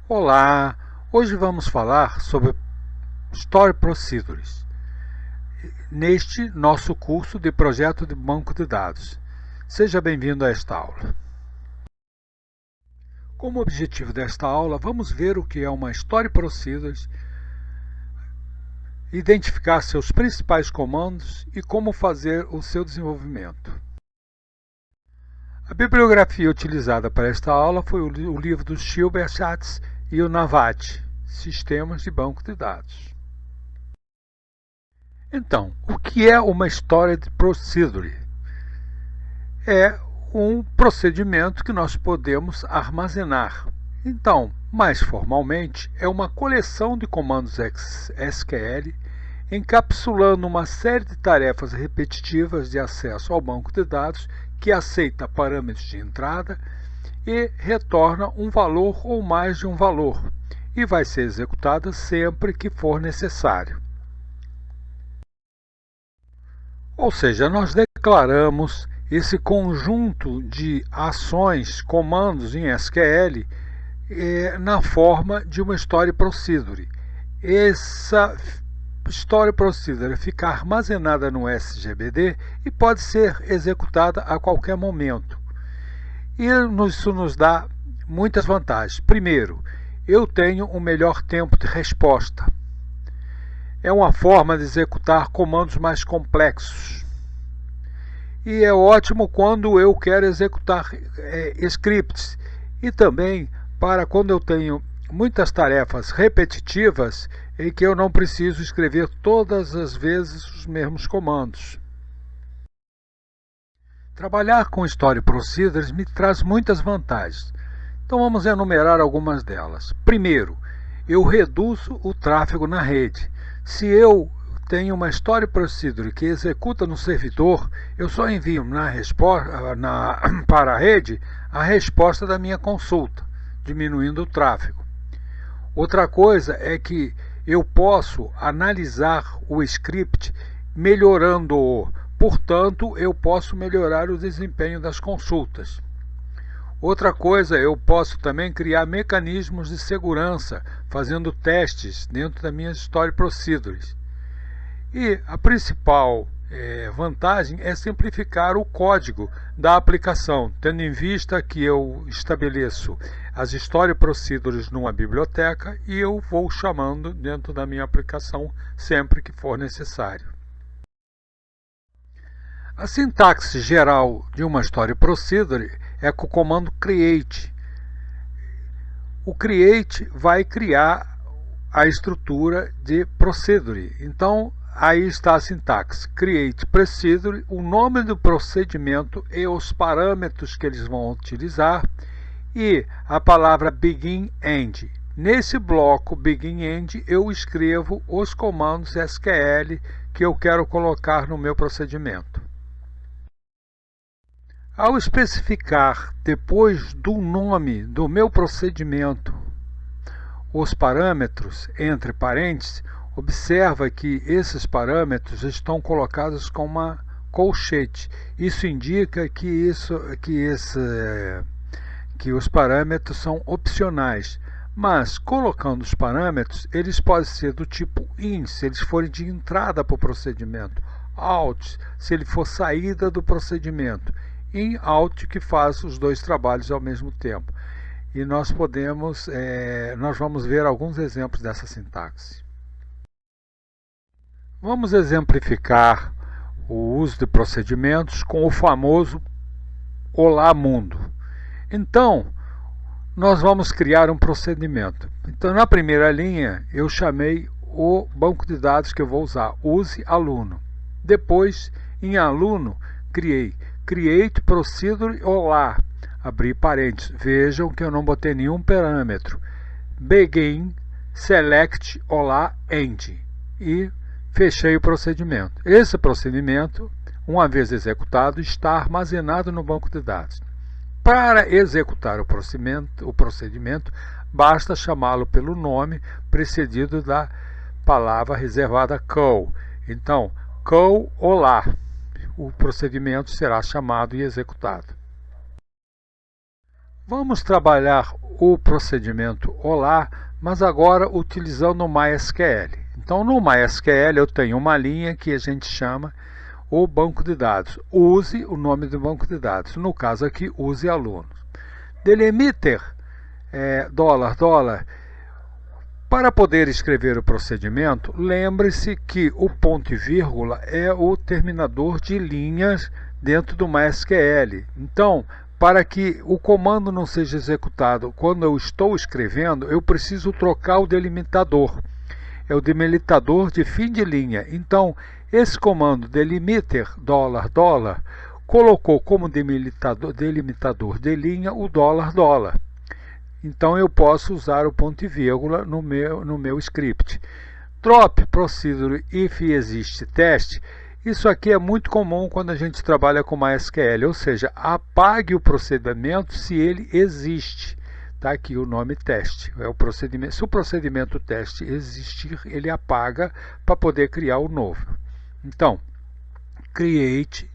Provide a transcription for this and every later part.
Olá! Hoje vamos falar sobre Story Procedures, neste nosso curso de projeto de banco de dados. Seja bem-vindo a esta aula. Como objetivo desta aula, vamos ver o que é uma Story Procedures, identificar seus principais comandos e como fazer o seu desenvolvimento. A bibliografia utilizada para esta aula foi o livro do Gilbert Schatz e o Navad, Sistemas de Banco de Dados. Então, o que é uma Storage Procedure? É um procedimento que nós podemos armazenar. Então, mais formalmente, é uma coleção de comandos SQL encapsulando uma série de tarefas repetitivas de acesso ao banco de dados que aceita parâmetros de entrada e retorna um valor ou mais de um valor, e vai ser executada sempre que for necessário. Ou seja, nós declaramos esse conjunto de ações, comandos em SQL na forma de uma Story Procedure. Essa Story Procedure fica armazenada no SGBD e pode ser executada a qualquer momento. E isso nos dá muitas vantagens. Primeiro, eu tenho um melhor tempo de resposta. É uma forma de executar comandos mais complexos. E é ótimo quando eu quero executar scripts. E também para quando eu tenho muitas tarefas repetitivas em que eu não preciso escrever todas as vezes os mesmos comandos. Trabalhar com Story Procedures me traz muitas vantagens. Então vamos enumerar algumas delas. Primeiro, eu reduzo o tráfego na rede. Se eu tenho uma Story Procedure que executa no servidor, eu só envio para a rede a resposta da minha consulta, diminuindo o tráfego. Outra coisa é que eu posso analisar o script melhorando-o, portanto, eu posso melhorar o desempenho das consultas. Outra coisa, eu posso também criar mecanismos de segurança, fazendo testes dentro das minhas Story Procedures. E a principal vantagem é simplificar o código da aplicação, tendo em vista que eu estabeleço as Story Procedures numa biblioteca e eu vou chamando dentro da minha aplicação sempre que for necessário. A sintaxe geral de uma Story Procedure é com o comando create. O create vai criar a estrutura de procedure. Então, aí está a sintaxe: create procedure, o nome do procedimento e os parâmetros que eles vão utilizar, e a palavra begin end. Nesse bloco begin end eu escrevo os comandos SQL que eu quero colocar no meu procedimento. Ao especificar depois do nome do meu procedimento os parâmetros entre parênteses, observa que esses parâmetros estão colocados com uma colchete. Isso indica que os parâmetros são opcionais. Mas, colocando os parâmetros, eles podem ser do tipo in, se eles forem de entrada para o procedimento, out, se ele for saída do procedimento, in, out, que faz os dois trabalhos ao mesmo tempo. E nós vamos ver alguns exemplos dessa sintaxe. Vamos exemplificar o uso de procedimentos com o famoso Olá Mundo. Então, nós vamos criar um procedimento. Então, na primeira linha, eu chamei o banco de dados que eu vou usar, use aluno. Depois, em aluno, criei create procedure olá, abri parênteses. Vejam que eu não botei nenhum parâmetro. Begin select olá end e fechei o procedimento. Esse procedimento, uma vez executado, está armazenado no banco de dados. Para executar o procedimento, basta chamá-lo pelo nome precedido da palavra reservada call. Então, call olá. O procedimento será chamado e executado. Vamos trabalhar o procedimento olá, mas agora utilizando o MySQL. Então, no MySQL eu tenho uma linha que a gente chama o banco de dados. Use o nome do banco de dados. No caso aqui, use alunos. Delimiter $. Para poder escrever o procedimento, lembre-se que o ponto e vírgula é o terminador de linhas dentro do MySQL. Então, para que o comando não seja executado quando eu estou escrevendo, eu preciso trocar o delimitador. É o delimitador de fim de linha. Então, esse comando delimiter $, colocou como delimitador de linha o $. Então, eu posso usar o ponto e vírgula no meu script. Drop procedure if existe teste. Isso aqui é muito comum quando a gente trabalha com MySQL, ou seja, apague o procedimento se ele existe. Está aqui o nome teste. É o procedimento. Se o procedimento teste existir, ele apaga para poder criar o novo. Então, create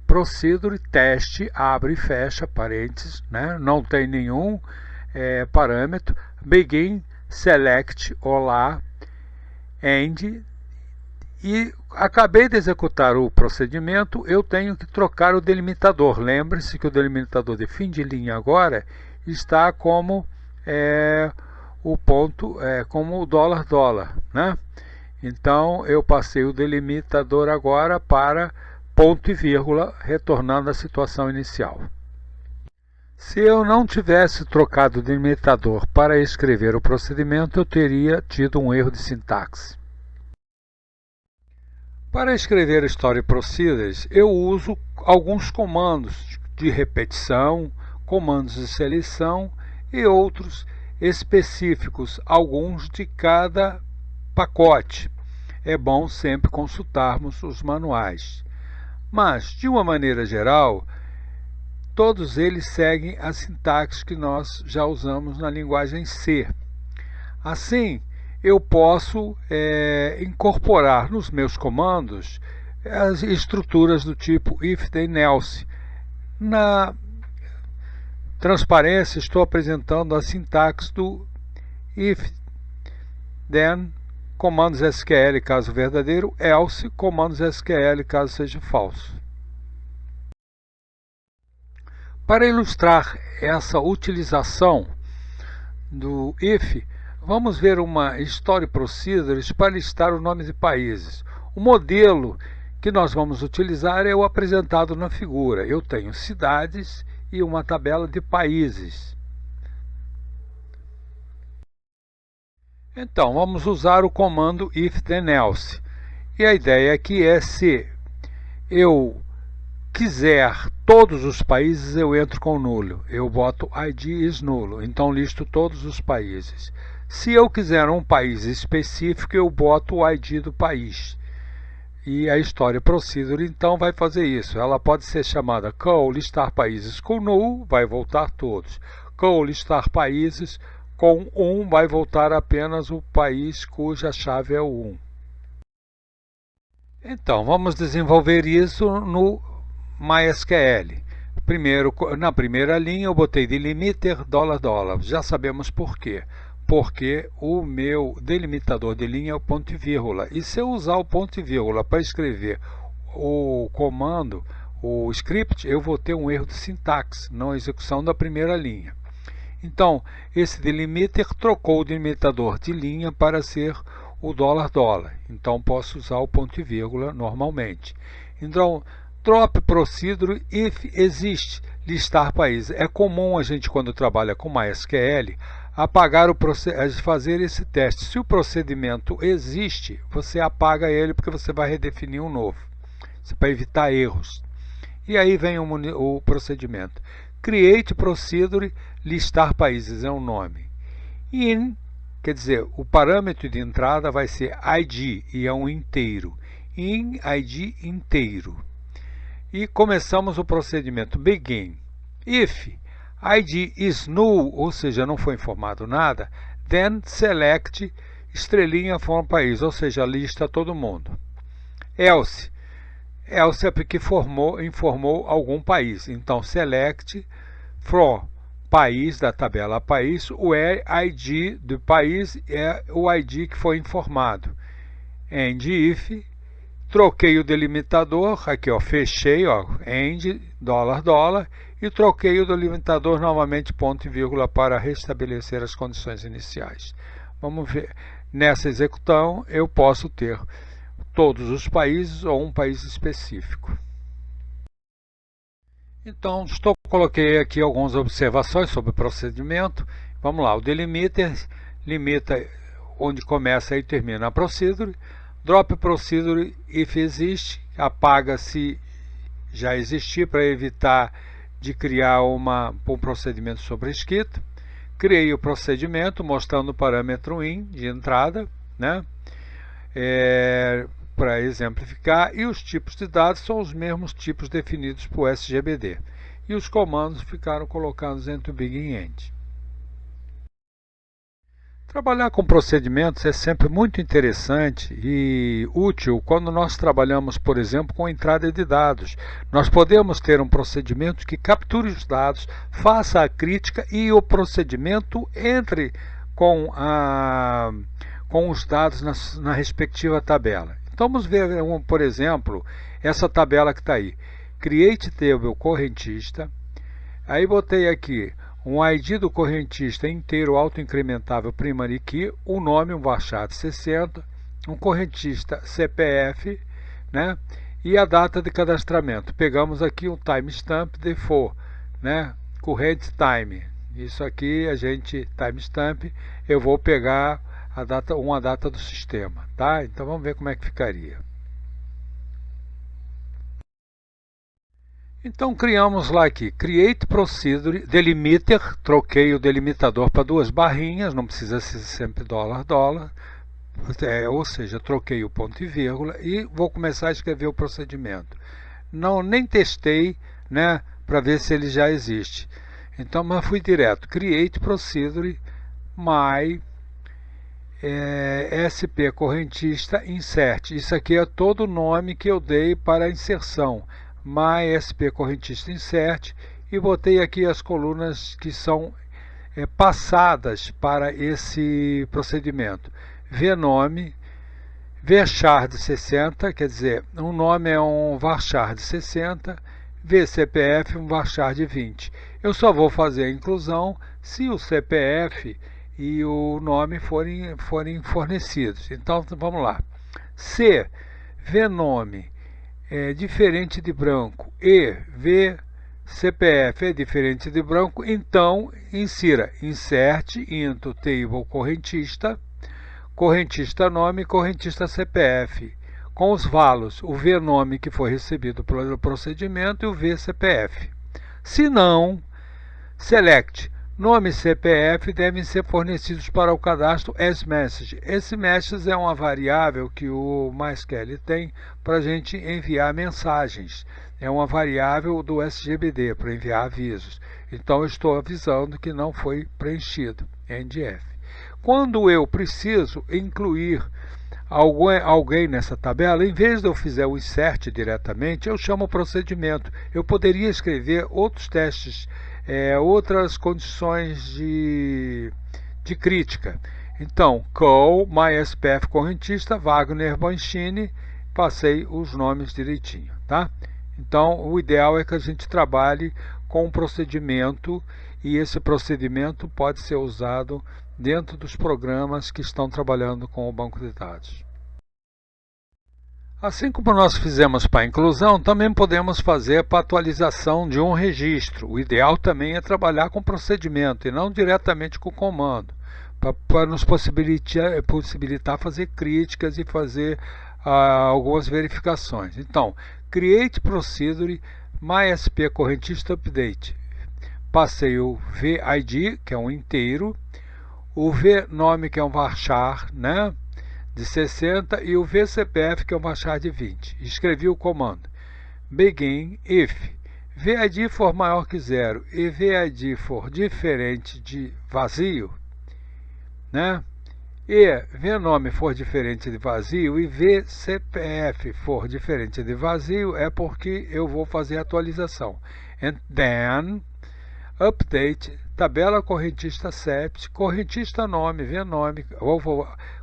procedure teste, abre e fecha parênteses, né? Não tem nenhum parâmetro, begin, select, olá, end, e acabei de executar o procedimento, eu tenho que trocar o delimitador. Lembre-se que o delimitador de fim de linha agora está como o ponto, como o $, né? Então eu passei o delimitador agora para ponto e vírgula, retornando à situação inicial. Se eu não tivesse trocado o delimitador para escrever o procedimento, eu teria tido um erro de sintaxe. Para escrever Story Procedures, eu uso alguns comandos de repetição, comandos de seleção e outros específicos, alguns de cada pacote. É bom sempre consultarmos os manuais. Mas, de uma maneira geral, todos eles seguem a sintaxe que nós já usamos na linguagem C. Assim, eu posso incorporar nos meus comandos as estruturas do tipo if, then, else. Na transparência, estou apresentando a sintaxe do if, then, comandos SQL caso verdadeiro, else, comandos SQL caso seja falso. Para ilustrar essa utilização do if, vamos ver uma Story Procedures para listar o nome de países. O modelo que nós vamos utilizar é o apresentado na figura. Eu tenho cidades e uma tabela de países. Então, vamos usar o comando if, then, else. E a ideia aqui é se eu quiser todos os países, eu entro com nulo. Eu boto id is nulo, então listo todos os países. Se eu quiser um país específico, eu boto o id do país. E a Story Procedure, então, vai fazer isso. Ela pode ser chamada call listar países com null, vai voltar todos. Call listar países com 1, vai voltar apenas o país cuja chave é o 1. Então, vamos desenvolver isso no MySQL. Primeiro, na primeira linha eu botei delimiter $. Já sabemos por quê. Porque o meu delimitador de linha é o ponto e vírgula. E se eu usar o ponto e vírgula para escrever o comando, o script, eu vou ter um erro de sintaxe na execução da primeira linha. Então, esse delimiter trocou o delimitador de linha para ser o $. Então, posso usar o ponto e vírgula normalmente. Então, drop procedure if existe, listar países. É comum a gente, quando trabalha com MySQL, fazer esse teste. Se o procedimento existe, você apaga ele porque você vai redefinir um novo, para evitar erros. E aí vem o procedimento. Create procedure, listar países é um nome. In, quer dizer, o parâmetro de entrada vai ser id e é um inteiro. In id inteiro. E começamos o procedimento begin. If id is null, ou seja, não foi informado nada, then select estrelinha from país, ou seja, lista todo mundo. Else é porque informou algum país. Então, select from país, da tabela país, o ID do país é o ID que foi informado. End if, troquei o delimitador, aqui ó, fechei, ó, end, dólar, dólar, e troquei o delimitador novamente, ponto e vírgula, para restabelecer as condições iniciais. Vamos ver, nessa execução eu posso ter todos os países ou um país específico. Então, coloquei aqui algumas observações sobre o procedimento. Vamos lá, o delimiter limita onde começa e termina a procedure. Drop procedure if existe, apaga se já existir para evitar de criar um procedimento sobrescrito. Criei o procedimento mostrando o parâmetro in de entrada, né? Para exemplificar, e os tipos de dados são os mesmos tipos definidos por SGBD. E os comandos ficaram colocados entre o begin e end. Trabalhar com procedimentos é sempre muito interessante e útil quando nós trabalhamos, por exemplo, com entrada de dados. Nós podemos ter um procedimento que capture os dados, faça a crítica e o procedimento entre com os dados na respectiva tabela. Então vamos ver, por exemplo, essa tabela que está aí. Create table correntista, aí botei aqui um ID do correntista inteiro autoincrementável primary key, o nome, um varchar de 60, um correntista CPF, né? E a data de cadastramento. Pegamos aqui um timestamp default, né? Current time. Isso aqui a gente, timestamp, eu vou pegar a data, uma data do sistema, tá? Então vamos ver como é que ficaria. Então criamos lá aqui, create procedure, delimiter, troquei o delimitador para duas barrinhas, não precisa ser sempre dólar, dólar, ou seja, troquei o ponto e vírgula e vou começar a escrever o procedimento. Nem testei, né, para ver se ele já existe. Então, mas fui direto, create procedure, my SP correntista insert. Isso aqui é todo o nome que eu dei para a inserção. MySP correntista insert, e botei aqui as colunas que são passadas para esse procedimento. vnome, varchar de 60, quer dizer, um nome é um varchar de 60, vcpf um varchar de 20. Eu só vou fazer a inclusão se o CPF e o nome forem fornecidos. Então vamos lá. Se vnome é diferente de branco e VCPF é diferente de branco, então insira insert into table correntista, correntista nome, correntista CPF, com os valos, o vnome que foi recebido pelo procedimento e o VCPF. Se não, select nome e CPF devem ser fornecidos para o cadastro as message. Esse message é uma variável que o MySQL tem para a gente enviar mensagens. É uma variável do SGBD para enviar avisos. Então eu estou avisando que não foi preenchido. NDF. Quando eu preciso incluir alguém nessa tabela, em vez de eu fazer o insert diretamente, eu chamo o procedimento. Eu poderia escrever outros testes, outras condições de crítica. Então, call, MySPF correntista, Wagner Banchini, passei os nomes direitinho, tá? Então, o ideal é que a gente trabalhe com um procedimento, e esse procedimento pode ser usado dentro dos programas que estão trabalhando com o banco de dados. Assim como nós fizemos para a inclusão, também podemos fazer para a atualização de um registro. O ideal também é trabalhar com procedimento e não diretamente com o comando, para nos possibilitar fazer críticas e fazer algumas verificações. Então, create procedure, MySP correntista update. Passei o VID, que é um inteiro, o vnome, que é um varchar, né, de 60, e o vcpf, que é um varchar de 20. Escrevi o comando begin if VID for maior que 0 e VID for diferente de vazio, né, e vnome for diferente de vazio e vcpf for diferente de vazio, é porque eu vou fazer a atualização. And then update tabela correntista CEP, correntista nome, vnome,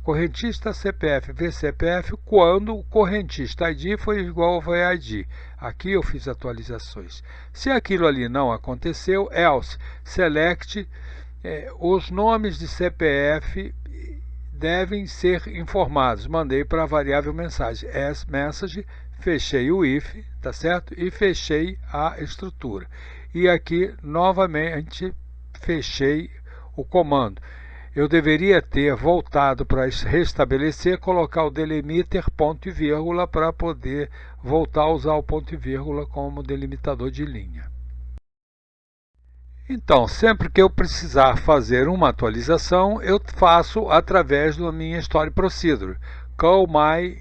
correntista CPF, vCPF, quando o correntista ID foi igual ao VID. Aqui eu fiz atualizações. Se aquilo ali não aconteceu, else, select, os nomes de CPF devem ser informados. Mandei para a variável mensagem, message, fechei o if, tá certo? E fechei a estrutura. E aqui, novamente, fechei o comando. Eu deveria ter voltado para restabelecer, colocar o delimiter ponto e vírgula para poder voltar a usar o ponto e vírgula como delimitador de linha. Então, sempre que eu precisar fazer uma atualização, eu faço através da minha Story Procedure. Call my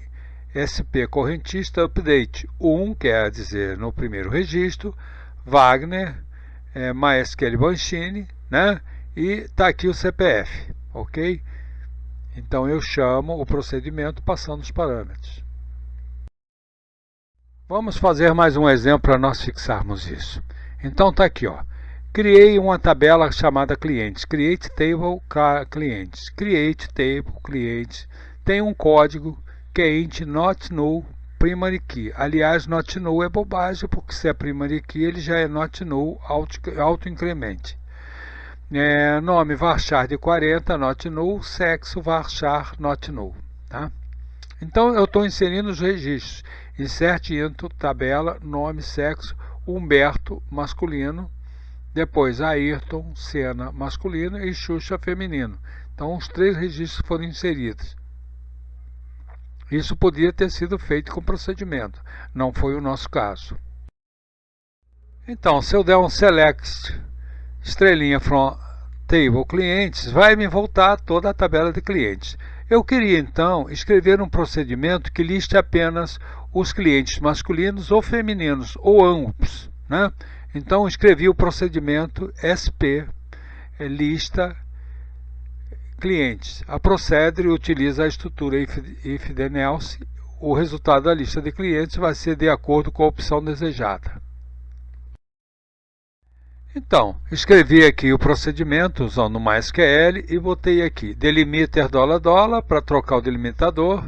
SP correntista update 1, quer dizer, no primeiro registro, Wagner, MySQL Banshine, né? E está aqui o CPF, ok? Então eu chamo o procedimento passando os parâmetros. Vamos fazer mais um exemplo para nós fixarmos isso. Então está aqui, ó. Criei uma tabela chamada clientes, create table clientes, create table clientes, tem um código que é int not null primary key. Aliás, not null é bobagem, porque se é primary key ele já é not null auto-incremente. Nome varchar de 40, not null, sexo varchar not null. Tá? Então eu estou inserindo os registros. Insert into tabela, nome, sexo, Humberto masculino, depois Ayrton Senna masculino e Xuxa feminino. Então os 3 registros foram inseridos. Isso podia ter sido feito com procedimento, não foi o nosso caso. Então, se eu der um select estrelinha from table clientes, vai me voltar toda a tabela de clientes. Eu queria então escrever um procedimento que liste apenas os clientes masculinos ou femininos, ou ambos, né? Então escrevi o procedimento SP lista clientes. A procedure utiliza a estrutura if then else. O resultado da lista de clientes vai ser de acordo com a opção desejada. Então, escrevi aqui o procedimento usando o MySQL e botei aqui delimiter $$ para trocar o delimitador,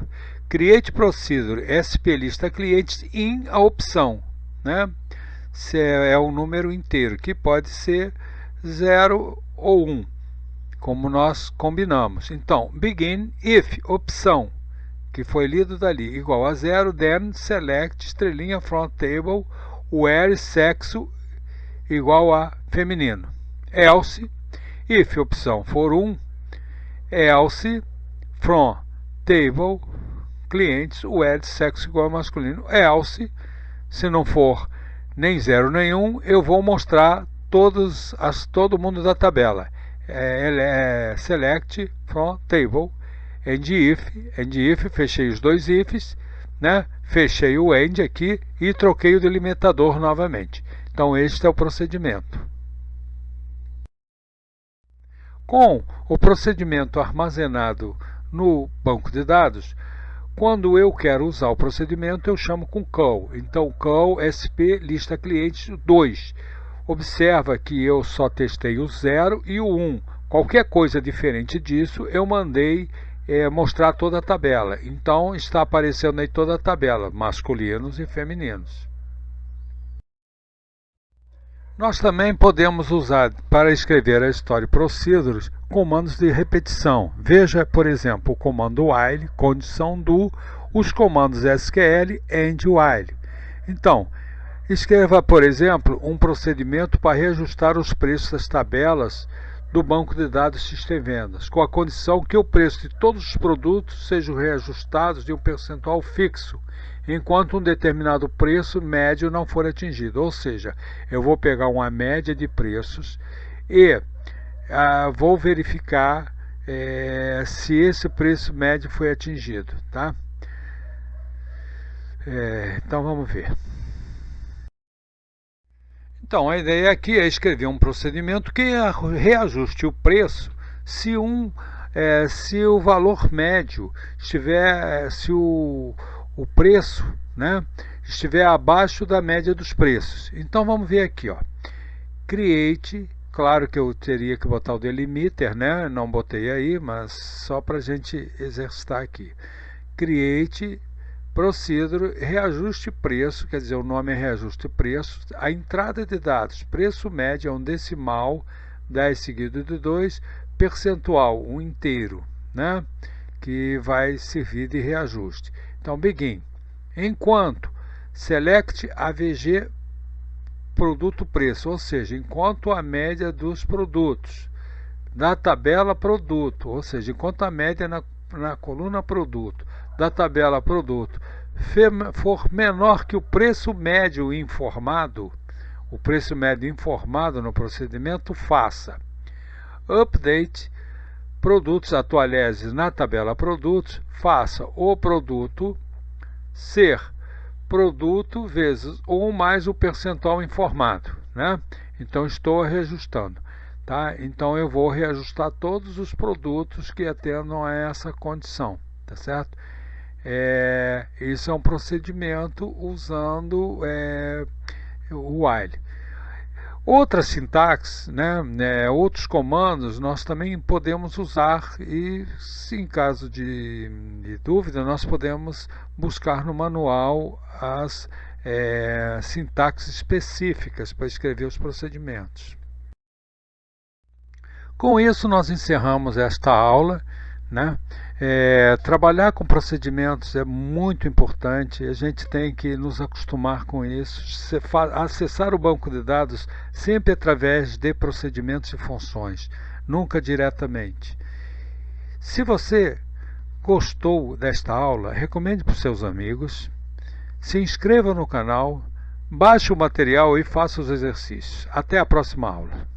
create procedure SP lista clientes in a opção, né? Se é um número inteiro, que pode ser 0 ou 1, como nós combinamos. Então, begin if opção, que foi lido dali, igual a 0, then select estrelinha from table where sexo igual a feminino. Else, if opção for 1, else from table clientes where sexo igual a masculino. Else, se não for nem 0 nem 1, eu vou mostrar todo mundo da tabela. Select from table and if, fechei os 2 ifs, né? Fechei o end aqui e troquei o delimitador novamente. Então este é o procedimento. Com o procedimento armazenado no banco de dados, quando eu quero usar o procedimento, eu chamo com call. Então, call SP lista clientes 2. Observa que eu só testei o 0 e o 1. Qualquer coisa diferente disso, eu mandei mostrar toda a tabela. Então, está aparecendo aí toda a tabela, masculinos e femininos. Nós também podemos usar, para escrever a Story Procedures, comandos de repetição. Veja, por exemplo, o comando while, condição do, os comandos SQL, and while. Então, escreva, por exemplo, um procedimento para reajustar os preços das tabelas do banco de dados System Vendas, com a condição que o preço de todos os produtos sejam reajustados de um percentual fixo, enquanto um determinado preço médio não for atingido. Ou seja, eu vou pegar uma média de preços e vou verificar se esse preço médio foi atingido, tá? Então vamos ver. Então a ideia aqui é escrever um procedimento que reajuste o preço se o valor médio estiver, se o preço, né, estiver abaixo da média dos preços. Então vamos ver aqui, ó. Create Claro que eu teria que botar o delimiter, né? Não botei aí, mas só para a gente exercitar aqui. Create, procedure, reajuste preço, quer dizer, o nome é reajuste preço. A entrada de dados, preço médio é um decimal, 10 seguido de 2, percentual, um inteiro, né? Que vai servir de reajuste. Então, begin. Enquanto select AVG produto preço, ou seja, enquanto a média dos produtos da tabela produto, ou seja, enquanto a média na coluna produto da tabela produto for menor que o preço médio informado, o preço médio informado no procedimento, faça update produtos atualize na tabela produtos, faça o produto ser produto vezes ou mais o percentual informado, né? Então estou reajustando, tá? Então eu vou reajustar todos os produtos que atendam a essa condição, tá certo? Isso é um procedimento usando o while. Outra sintaxe, né, outros comandos nós também podemos usar e, se em caso de dúvida, nós podemos buscar no manual as sintaxes específicas para escrever os procedimentos. Com isso, nós encerramos esta aula, né? Trabalhar com procedimentos é muito importante, a gente tem que nos acostumar com isso, acessar o banco de dados sempre através de procedimentos e funções, nunca diretamente. Se você gostou desta aula, recomende para os seus amigos, se inscreva no canal, baixe o material e faça os exercícios. Até a próxima aula.